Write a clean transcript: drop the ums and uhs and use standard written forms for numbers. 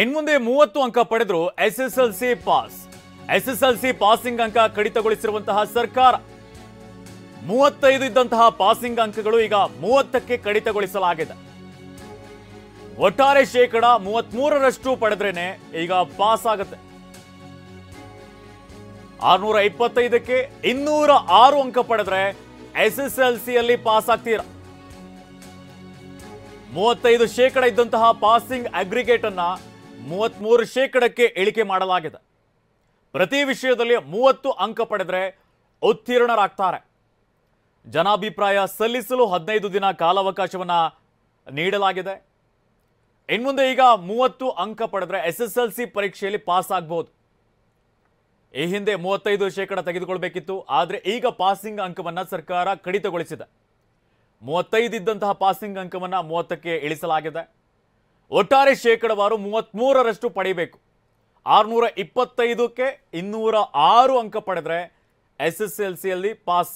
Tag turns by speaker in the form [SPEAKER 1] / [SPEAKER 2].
[SPEAKER 1] ಇನ್ಮುಂದೆ 30 ಅಂಕ ಪಡೆದ್ರು SSLC pass. SSLC passing ಅಂಕ ಕಡಿತಗೊಳಿಸಿರುವಂತಹ ಸರ್ಕಾರ 35 ಇದ್ದಂತಹ ಪಾಸಿಂಗ್ ಅಂಕಗಳು ಈಗ 30ಕ್ಕೆ ಕಡಿತಗೊಳಿಸಲಾಗಿದೆ. ಒಟ್ಟಾರೆ ಶೇಕಡ 33ರಷ್ಟು ಪಡೆದ್ರೇನೆ ಈಗ ಪಾಸ್ ಆಗುತ್ತೆ. 625ಕ್ಕೆ 206 ಅಂಕ ಪಡೆದ್ರೆ ಎಸ್ಎಸ್ಎಲ್ಸಿಯಲ್ಲಿ ಪಾಸ್ ಆಗ್ತೀರಾ. 35% ಇದ್ದಂತಹ ಪಾಸಿಂಗ್ ಅಗ್ರಿಗೇಟ್ ಅನ್ನ 33%ಕ್ಕೆ ಇಳಿಕೆ ಮಾಡಲಾಗಿದೆ. ಪ್ರತಿ ವಿಷಯದಲ್ಲಿ 30 ಅಂಕ ಪಡೆದ್ರೆ ಉತ್ತೀರ್ಣರಾಗ್ತಾರೆ. ಜನಾಭಿಪ್ರಾಯ ಸಲ್ಲಿಸಲು 15 ದಿನ ಕಾಲಾವಕಾಶವನ್ನ ನೀಡಲಾಗಿದೆ. ಇನ್ಮುಂದೆ ಈಗ 30 ಅಂಕ ಪಡೆದ್ರೆ ಎಸ್ಎಸ್ಎಲ್ಸಿ ಪರೀಕ್ಷೆಯಲ್ಲಿ ಪಾಸ್ ಆಗಬಹುದು. ಈ ಹಿಂದೆ 35% ತೆಗೆದುಕೊಳ್ಬೇಕಿತ್ತು, ಆದರೆ ಈಗ ಪಾಸಿಂಗ್ ಅಂಕವನ್ನ ಸರ್ಕಾರ ಕಡಿತಗೊಳಿಸಿದೆ. 35 ಇದ್ದಂತಹ ಪಾಸಿಂಗ್ ಅಂಕವನ್ನ 30ಕ್ಕೆ ಇಳಿಸಲಾಗಿದೆ. ಒಟ್ಟಾರೆ ಶೇಕಡವಾರು 33ರಷ್ಟು ಪಡೆಯಬೇಕು. 625ಕ್ಕೆ 206 ಅಂಕ ಪಡೆದ್ರೆ ಎಸ್ಎಸ್ಎಲ್ಸಿಯಲ್ಲಿ ಪಾಸ್.